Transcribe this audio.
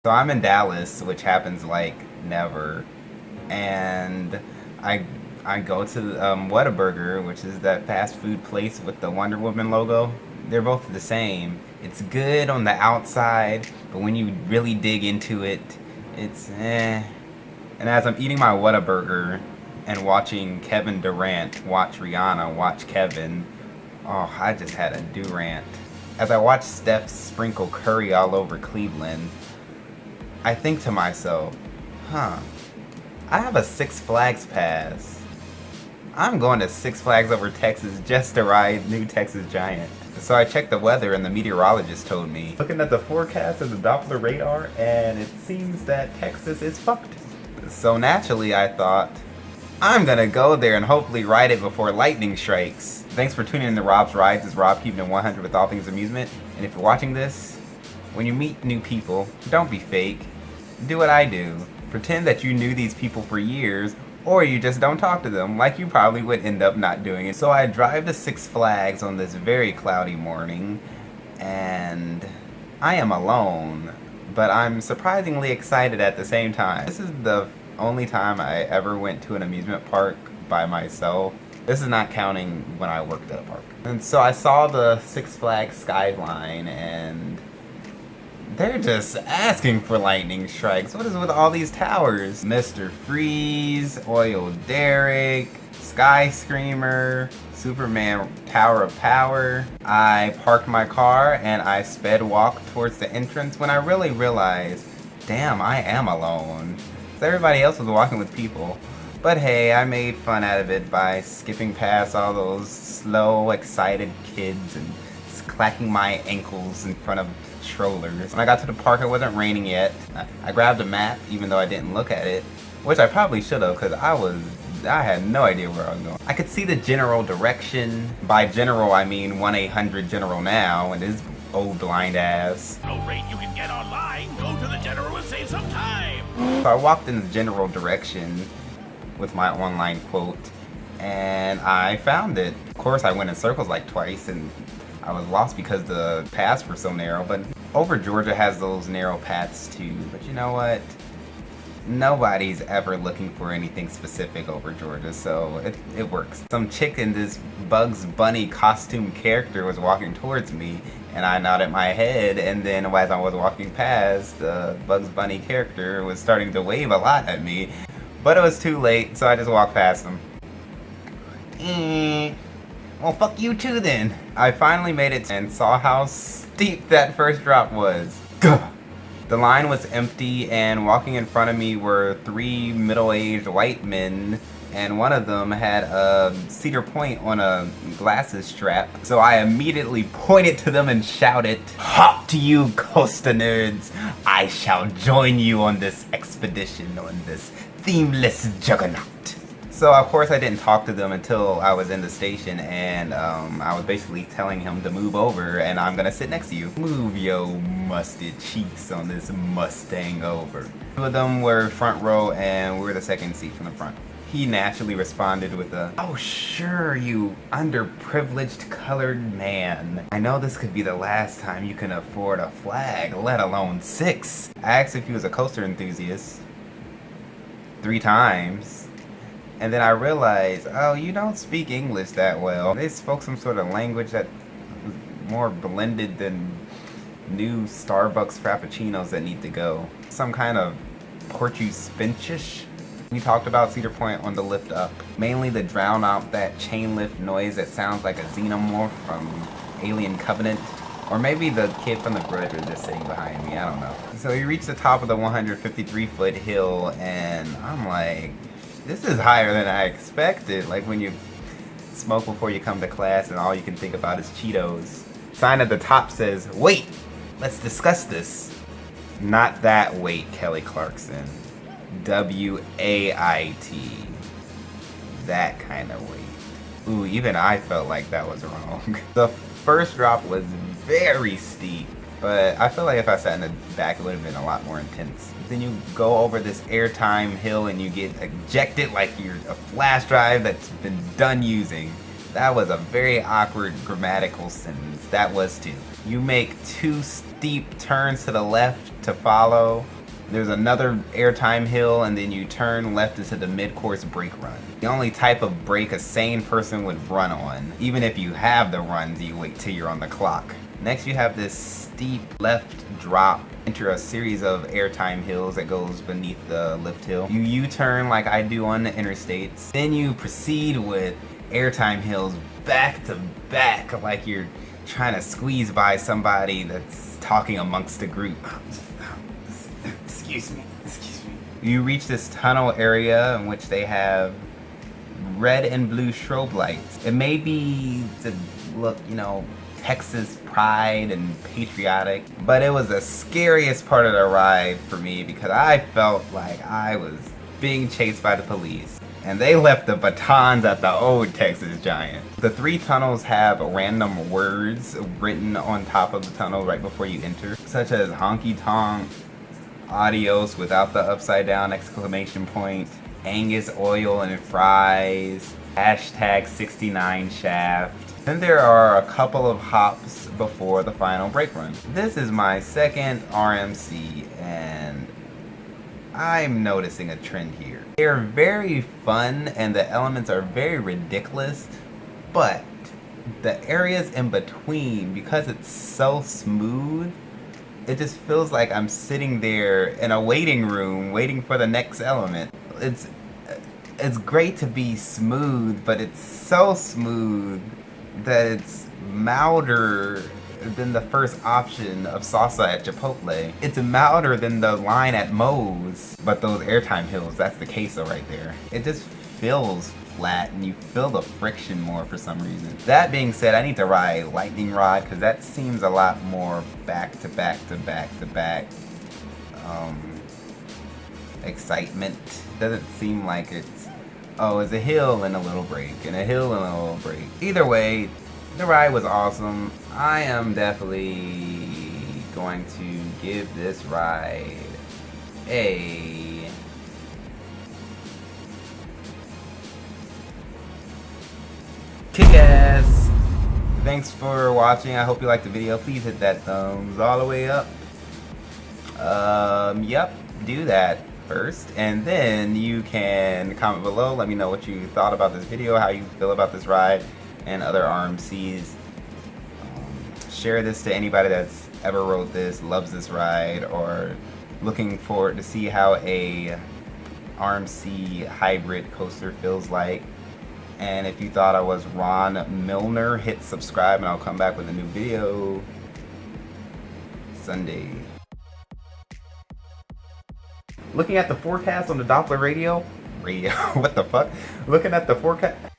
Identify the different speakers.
Speaker 1: So I'm in Dallas, which happens like never, and I I go to Whataburger, which is that fast food place with the Wonder Woman logo. They're both the same. It's good on the outside, but when you really dig into it, it's eh. And as I'm eating my Whataburger and watching Kevin Durant watch Rihanna watch Kevin, oh, I just had a Durant. As I watch Steph sprinkle Curry all over Cleveland, I think to myself, huh, I have a Six Flags pass. I'm going to Six Flags over Texas just to ride New Texas Giant. So I checked the weather and the meteorologist told me, looking at the forecast of the Doppler radar, and it seems that Texas is fucked. So naturally I thought, I'm gonna go there and hopefully ride it before lightning strikes. Thanks for tuning in to Rob's Rides. It's Rob keeping it 100 with all things amusement. And if you're watching this, when you meet new people, don't be fake. Do what I do. Pretend that you knew these people for years, or you just don't talk to them, like you probably would end up not doing it. So I drive to Six Flags on this very cloudy morning, and I am alone, but I'm surprisingly excited at the same time. This is the only time I ever went to an amusement park by myself. This is not counting when I worked at a park. And so I saw the Six Flags skyline, and they're just asking for lightning strikes. What is with all these towers? Mr. Freeze, Oil Derrick, Sky Screamer, Superman Tower of Power. I parked my car and I sped walk towards the entrance when I really realized, damn, I am alone. So everybody else was walking with people. But hey, I made fun out of it by skipping past all those slow, excited kids and clacking my ankles in front of strollers. When I got to the park, it wasn't raining yet. I grabbed a map, even though I didn't look at it, which I probably should have, because I had no idea where I was going. I could see the general direction. By general, I mean 1-800-GENERAL now, and his old blind ass.
Speaker 2: No rate you can get online. Go to the general and save some time.
Speaker 1: So I walked in the general direction with my online quote, and I found it. Of course, I went in circles like twice, and I was lost because the paths were so narrow, but over Georgia has those narrow paths too. But you know what? Nobody's ever looking for anything specific over Georgia, so it works. Some chick in this Bugs Bunny costume character was walking towards me, and I nodded my head, and then as I was walking past, the Bugs Bunny character was starting to wave a lot at me, but it was too late, so I just walked past him. Well, fuck you too then. I finally made it and saw how steep that first drop was. Gah! The line was empty, and walking in front of me were 3 middle-aged white men, and one of them had a cedar point on a glasses strap. So I immediately pointed to them and shouted, "Hop to you, Costa nerds! I shall join you on this expedition, on this themeless juggernaut." So of course I didn't talk to them until I was in the station, and I was basically telling him to move over and I'm gonna sit next to you. Move your mustard cheeks on this Mustang over. 2 of them were front row and we were the second seat from the front. He naturally responded with a, "Oh sure, you underprivileged colored man. I know this could be the last time you can afford a flag, let alone 6. I asked if he was a coaster enthusiast 3 times. And then I realized, oh, you don't speak English that well. They spoke some sort of language that was more blended than new Starbucks Frappuccinos that need to go. Some kind of Portuguese Spanish. We talked about Cedar Point on the lift up. Mainly to drown out that chain lift noise that sounds like a xenomorph from Alien Covenant. Or maybe the kid from The Grudge was just sitting behind me, I don't know. So we reached the top of the 153-foot hill, and I'm like, this is higher than I expected. Like when you smoke before you come to class and all you can think about is Cheetos. Sign at the top says, "Wait, let's discuss this." Not that wait, Kelly Clarkson. W-A-I-T. That kind of wait. Ooh, even I felt like that was wrong. The first drop was very steep, but I feel like if I sat in the back, it would have been a lot more intense. Then you go over this airtime hill and you get ejected like you're a flash drive that's been done using. That was a very awkward grammatical sentence. That was too. You make 2 steep turns to the left to follow. There's another airtime hill, and then you turn left into the mid-course brake run. The only type of brake a sane person would run on. Even if you have the runs, you wait till you're on the clock. Next you have this steep left drop. Enter a series of airtime hills that goes beneath the lift hill. You U-turn like I do on the interstates. Then you proceed with airtime hills back to back like you're trying to squeeze by somebody that's talking amongst a group. Excuse me. You reach this tunnel area in which they have red and blue strobe lights. It may be to look, you know, Texas pride and patriotic, but it was the scariest part of the ride for me because I felt like I was being chased by the police. And they left the batons at the old Texas Giant. The 3 tunnels have random words written on top of the tunnel right before you enter, such as honky tonk, adios without the upside down exclamation point, Angus oil and fries, hashtag 69 shaft. Then there are a couple of hops before the final brake run. This is my second RMC and I'm noticing a trend here. They're very fun and the elements are very ridiculous, but the areas in between, because it's so smooth, it just feels like I'm sitting there in a waiting room waiting for the next element. It's great to be smooth, but it's so smooth that it's milder than the first option of salsa at Chipotle. It's milder than the line at Moe's, but those airtime hills, that's the queso right there. It just feels flat and you feel the friction more for some reason. That being said, I need to ride Lightning Rod because that seems a lot more back to back to back to back excitement. Doesn't seem like it's, oh, it's a hill and a little break and a hill and a little break. Either way, the ride was awesome. I am definitely going to give this ride a kick-ass. Thanks for watching. I hope you liked the video. Please hit that thumbs all the way up. Yep, do that first, and then you can comment below. Let me know what you thought about this video, how you feel about this ride and other RMCs. Share this to anybody that's ever rode this, loves this ride, or looking forward to see how a RMC Hybrid coaster feels like. And if you thought I was Ron Milner, hit subscribe and I'll come back with a new video Sunday. Looking at the forecast on the Doppler radio, what the fuck? Looking at the forecast.